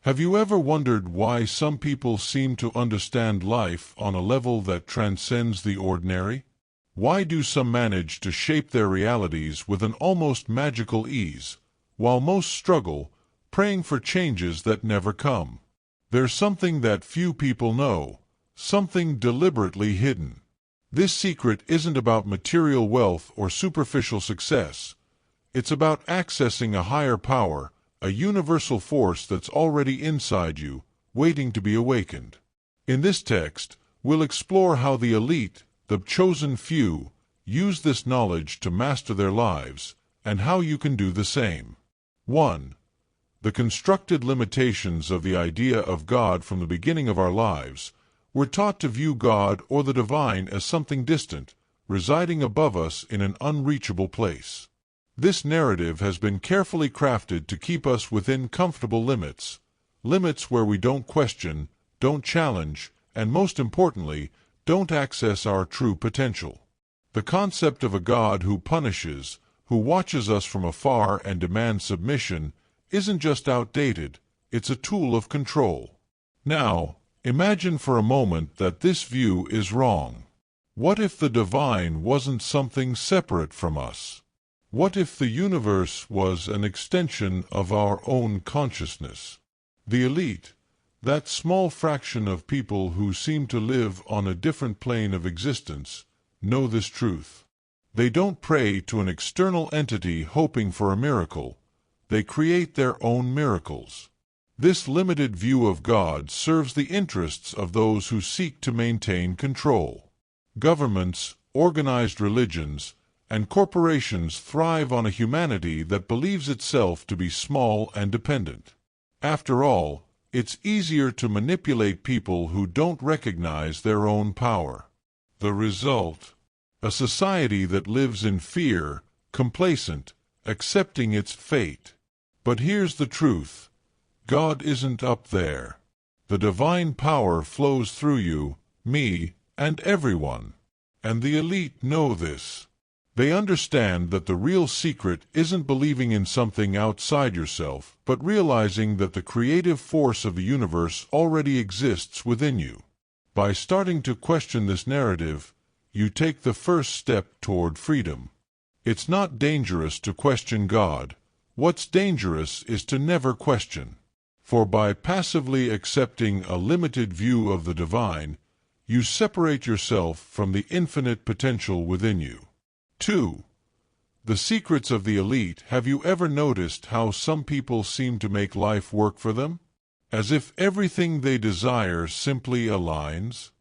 Have you ever wondered why some people seem to understand life on a level that transcends the ordinary? Why do some manage to shape their realities with an almost magical ease, while most struggle, praying for changes that never come? There's something that few people know, something deliberately hidden. This secret isn't about material wealth or superficial success. It's about accessing a higher power, a universal force that's already inside you, waiting to be awakened. In this text, we'll explore how the elite, the chosen few, use this knowledge to master their lives, and how you can do the same. 1. The constructed limitations of the idea of God. From the beginning of our lives, we're taught to view God or the divine as something distant, residing above us in an unreachable place. This narrative has been carefully crafted to keep us within comfortable limits, limits where we don't question, don't challenge, and most importantly, don't access our true potential. The concept of a God who punishes, who watches us from afar and demands submission, isn't just outdated, it's a tool of control. Now, imagine for a moment that this view is wrong. What if the divine wasn't something separate from us? What if the universe was an extension of our own consciousness? The elite, that small fraction of people who seem to live on a different plane of existence, know this truth. They don't pray to an external entity hoping for a miracle. They create their own miracles. This limited view of God serves the interests of those who seek to maintain control. Governments, organized religions, and corporations thrive on a humanity that believes itself to be small and dependent. After all, it's easier to manipulate people who don't recognize their own power. The result? A society that lives in fear, complacent, accepting its fate. But here's the truth. God isn't up there. The divine power flows through you, me, and everyone. And the elite know this. They understand that the real secret isn't believing in something outside yourself, but realizing that the creative force of the universe already exists within you. By starting to question this narrative, you take the first step toward freedom. It's not dangerous to question God. What's dangerous is to never question. For by passively accepting a limited view of the divine, you separate yourself from the infinite potential within you. 2. The secrets of the elite. Have you ever noticed how some people seem to make life work for them? As if everything they desire simply aligns?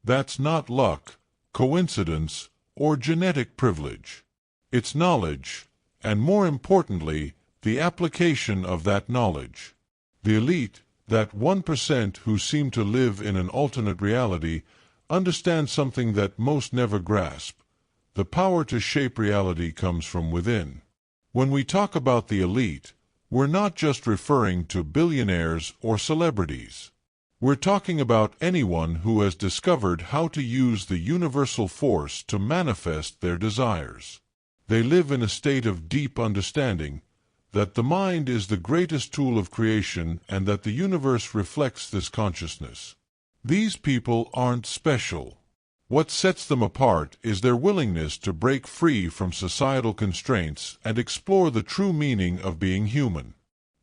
That's not luck, coincidence, or genetic privilege. It's knowledge, and more importantly, the application of that knowledge. The elite, that 1% who seem to live in an alternate reality, understand something that most never grasp. The power to shape reality comes from within. When we talk about the elite, we're not just referring to billionaires or celebrities. We're talking about anyone who has discovered how to use the universal force to manifest their desires. They live in a state of deep understanding that the mind is the greatest tool of creation and that the universe reflects this consciousness. These people aren't special. What sets them apart is their willingness to break free from societal constraints and explore the true meaning of being human.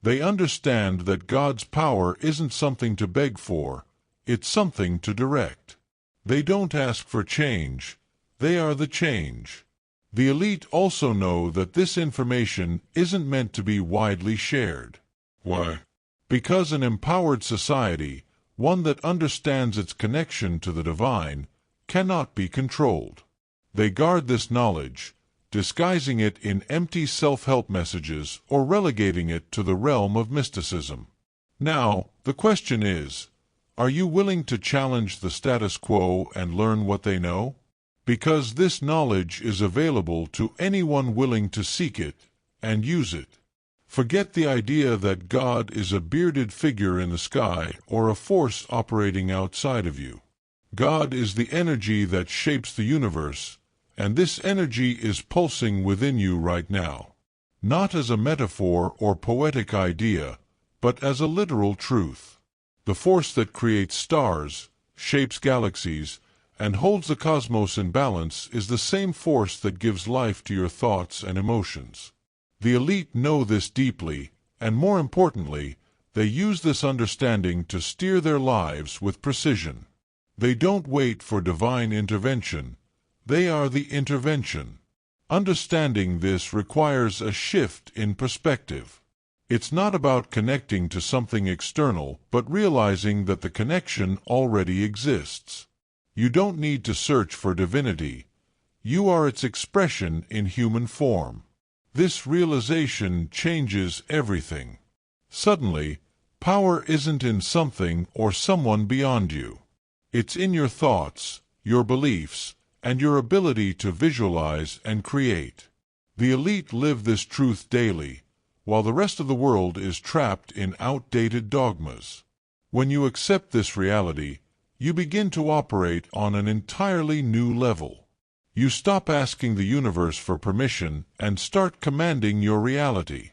They understand that God's power isn't something to beg for, it's something to direct. They don't ask for change, they are the change. The elite also know that this information isn't meant to be widely shared. Why? Because an empowered society, one that understands its connection to the divine, cannot be controlled. They guard this knowledge, disguising it in empty self-help messages or relegating it to the realm of mysticism. Now, the question is, are you willing to challenge the status quo and learn what they know? Because this knowledge is available to anyone willing to seek it and use it. Forget the idea that God is a bearded figure in the sky or a force operating outside of you. God is the energy that shapes the universe, and this energy is pulsing within you right now. Not as a metaphor or poetic idea, but as a literal truth. The force that creates stars, shapes galaxies, and holds the cosmos in balance is the same force that gives life to your thoughts and emotions. The elite know this deeply, and more importantly, they use this understanding to steer their lives with precision. They don't wait for divine intervention. They are the intervention. Understanding this requires a shift in perspective. It's not about connecting to something external, but realizing that the connection already exists. You don't need to search for divinity. You are its expression in human form. This realization changes everything. Suddenly, power isn't in something or someone beyond you. It's in your thoughts, your beliefs, and your ability to visualize and create. The elite live this truth daily, while the rest of the world is trapped in outdated dogmas. When you accept this reality, you begin to operate on an entirely new level. You stop asking the universe for permission and start commanding your reality.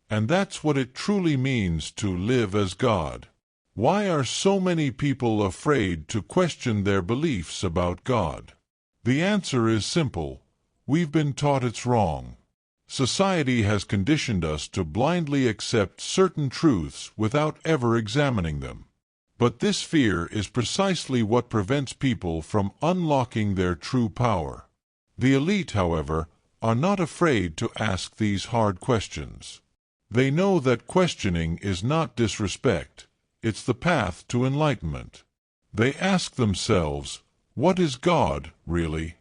And that's what it truly means to live as God. Why are so many people afraid to question their beliefs about God? The answer is simple. We've been taught it's wrong. Society has conditioned us to blindly accept certain truths without ever examining them. But this fear is precisely what prevents people from unlocking their true power. The elite, however, are not afraid to ask these hard questions. They know that questioning is not disrespect, it's the path to enlightenment. They ask themselves, what is God, really?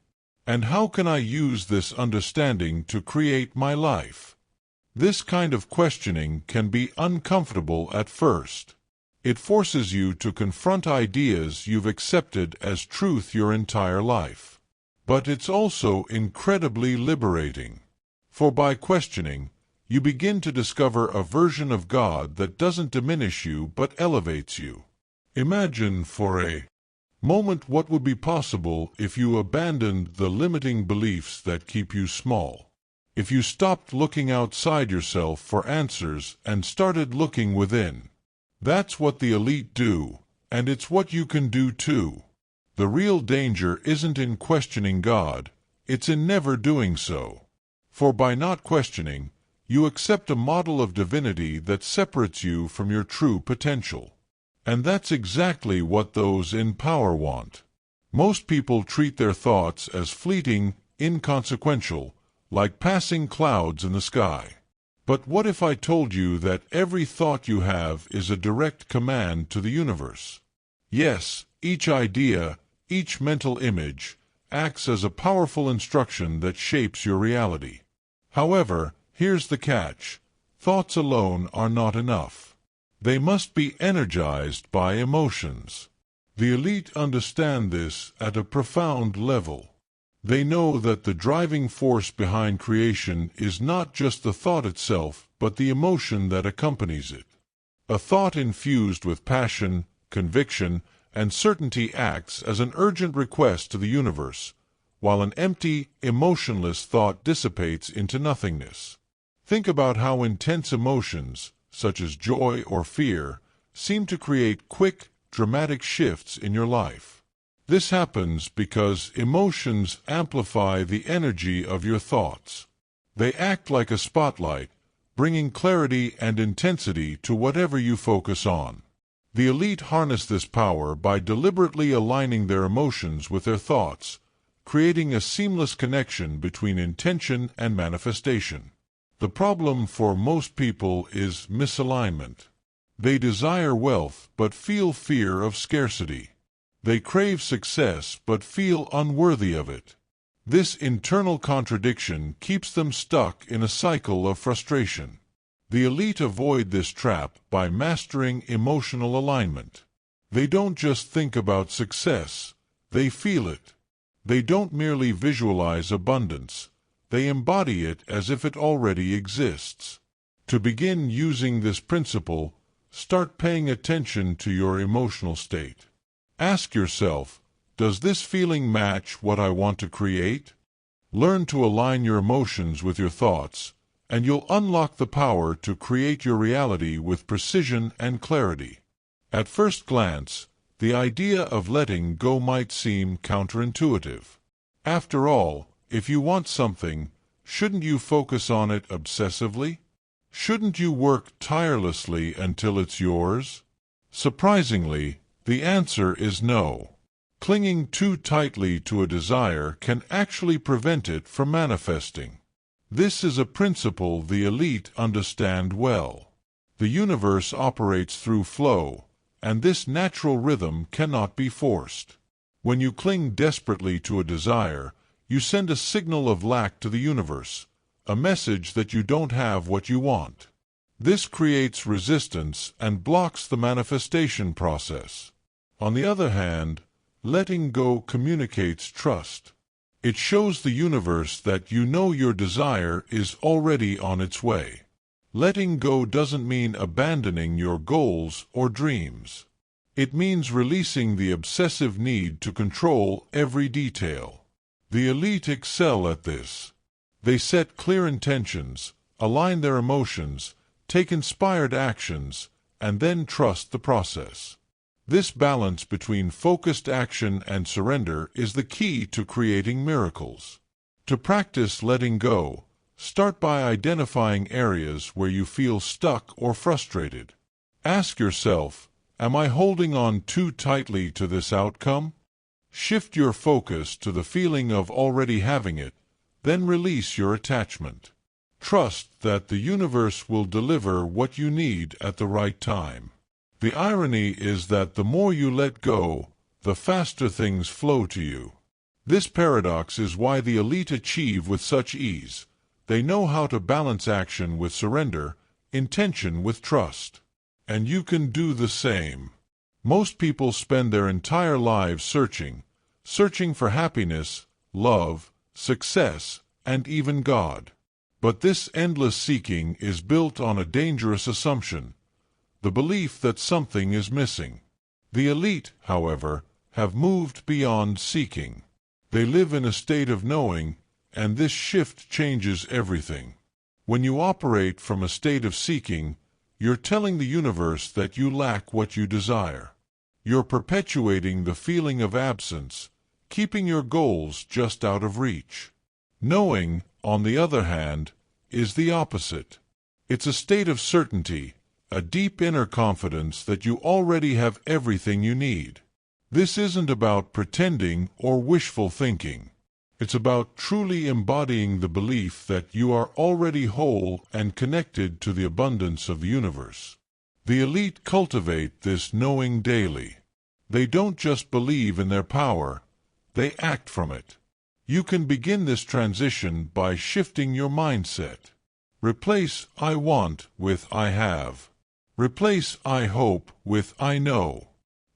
And how can I use this understanding to create my life? This kind of questioning can be uncomfortable at first. It forces you to confront ideas you've accepted as truth your entire life. But it's also incredibly liberating. For by questioning, you begin to discover a version of God that doesn't diminish you but elevates you. Imagine for a moment what would be possible if you abandoned the limiting beliefs that keep you small. If you stopped looking outside yourself for answers and started looking within. That's what the elite do, and it's what you can do too. The real danger isn't in questioning God, it's in never doing so. For by not questioning, you accept a model of divinity that separates you from your true potential. And that's exactly what those in power want. Most people treat their thoughts as fleeting, inconsequential, like passing clouds in the sky. But what if I told you that every thought you have is a direct command to the universe? Yes, each idea, each mental image, acts as a powerful instruction that shapes your reality. However, here's the catch. Thoughts alone are not enough. They must be energized by emotions. The elite understand this at a profound level. They know that the driving force behind creation is not just the thought itself, but the emotion that accompanies it. A thought infused with passion, conviction, and certainty acts as an urgent request to the universe, while an empty, emotionless thought dissipates into nothingness. Think about how intense emotions, such as joy or fear, seem to create quick, dramatic shifts in your life. This happens because emotions amplify the energy of your thoughts. They act like a spotlight, bringing clarity and intensity to whatever you focus on. The elite harness this power by deliberately aligning their emotions with their thoughts, creating a seamless connection between intention and manifestation. The problem for most people is misalignment. They desire wealth but feel fear of scarcity. They crave success but feel unworthy of it. This internal contradiction keeps them stuck in a cycle of frustration. The elite avoid this trap by mastering emotional alignment. They don't just think about success, they feel it. They don't merely visualize abundance, they embody it as if it already exists. To begin using this principle, start paying attention to your emotional state. Ask yourself, does this feeling match what I want to create? Learn to align your emotions with your thoughts, and you'll unlock the power to create your reality with precision and clarity. At first glance, the idea of letting go might seem counterintuitive. After all, if you want something, shouldn't you focus on it obsessively? Shouldn't you work tirelessly until it's yours? Surprisingly, the answer is no. Clinging too tightly to a desire can actually prevent it from manifesting. This is a principle the elite understand well. The universe operates through flow, and this natural rhythm cannot be forced. When you cling desperately to a desire, you send a signal of lack to the universe, a message that you don't have what you want. This creates resistance and blocks the manifestation process. On the other hand, letting go communicates trust. It shows the universe that you know your desire is already on its way. Letting go doesn't mean abandoning your goals or dreams. It means releasing the obsessive need to control every detail. The elite excel at this. They set clear intentions, align their emotions, take inspired actions, and then trust the process. This balance between focused action and surrender is the key to creating miracles. To practice letting go, start by identifying areas where you feel stuck or frustrated. Ask yourself, am I holding on too tightly to this outcome? Shift your focus to the feeling of already having it, then release your attachment. Trust that the universe will deliver what you need at the right time. The irony is that the more you let go, the faster things flow to you. This paradox is why the elite achieve with such ease. They know how to balance action with surrender, intention with trust. And you can do the same. Most people spend their entire lives searching for happiness, love, success, and even God. But this endless seeking is built on a dangerous assumption, the belief that something is missing. The elite, however, have moved beyond seeking. They live in a state of knowing, and this shift changes everything. When you operate from a state of seeking, you're telling the universe that you lack what you desire. You're perpetuating the feeling of absence, keeping your goals just out of reach. Knowing, on the other hand, is the opposite. It's a state of certainty, a deep inner confidence that you already have everything you need. This isn't about pretending or wishful thinking. It's about truly embodying the belief that you are already whole and connected to the abundance of the universe. The elite cultivate this knowing daily. They don't just believe in their power, they act from it. You can begin this transition by shifting your mindset. Replace "I want" with "I have." Replace "I hope" with "I know."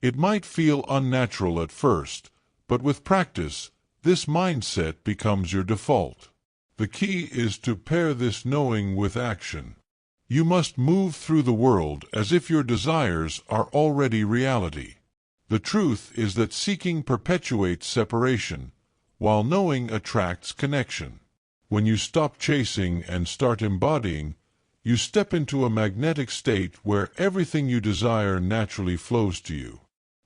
It might feel unnatural at first, but with practice, this mindset becomes your default. The key is to pair this knowing with action. You must move through the world as if your desires are already reality. The truth is that seeking perpetuates separation, while knowing attracts connection. When you stop chasing and start embodying, you step into a magnetic state where everything you desire naturally flows to you.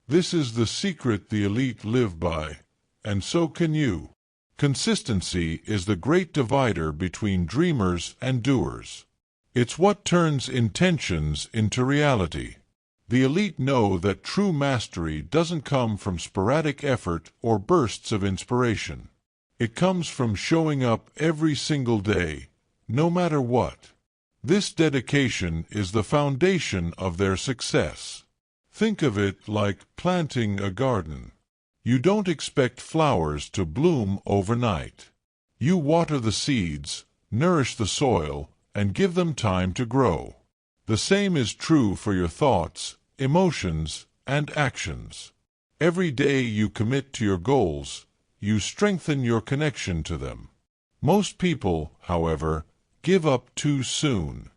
This is the secret the elite live by, and so can you. Consistency is the great divider between dreamers and doers. It's what turns intentions into reality. The elite know that true mastery doesn't come from sporadic effort or bursts of inspiration. It comes from showing up every single day, no matter what. This dedication is the foundation of their success. Think of it like planting a garden. You don't expect flowers to bloom overnight. You water the seeds, nourish the soil, and give them time to grow. The same is true for your thoughts, emotions, and actions. Every day you commit to your goals, you strengthen your connection to them. Most people, however, give up too soon.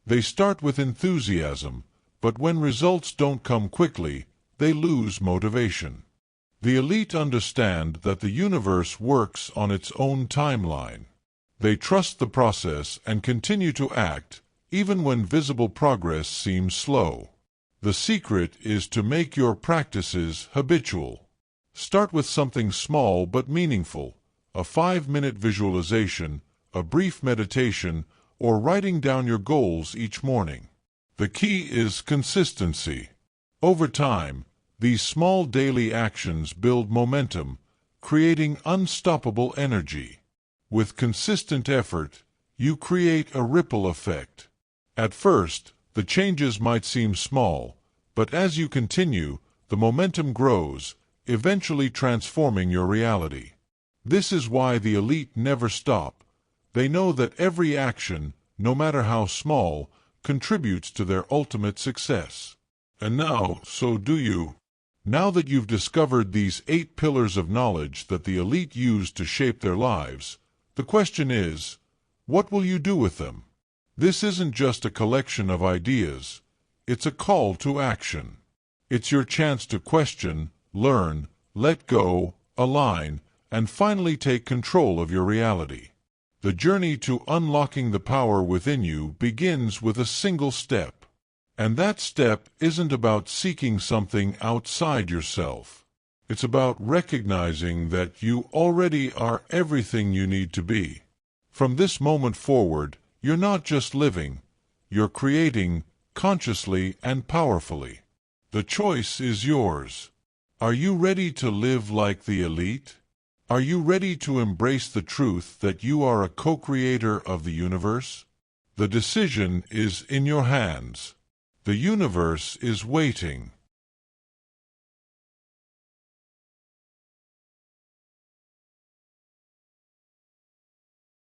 They start with enthusiasm, but when results don't come quickly, they lose motivation. The elite understand that the universe works on its own timeline. They trust the process and continue to act, even when visible progress seems slow. The secret is to make your practices habitual. Start with something small but meaningful, a 5-minute visualization, a brief meditation, or writing down your goals each morning. The key is consistency. Over time, these small daily actions build momentum, creating unstoppable energy. With consistent effort, you create a ripple effect. At first, the changes might seem small, but as you continue, the momentum grows, eventually transforming your reality. This is why the elite never stop. They know that every action, no matter how small, contributes to their ultimate success. And now, so do you. Now that you've discovered these 8 pillars of knowledge that the elite use to shape their lives, the question is, what will you do with them? This isn't just a collection of ideas. It's a call to action. It's your chance to question, learn, let go, align, and finally take control of your reality. The journey to unlocking the power within you begins with a single step. And that step isn't about seeking something outside yourself. It's about recognizing that you already are everything you need to be. From this moment forward, you're not just living, you're creating consciously and powerfully. The choice is yours. Are you ready to live like the elite? Are you ready to embrace the truth that you are a co-creator of the universe? The decision is in your hands. The universe is waiting.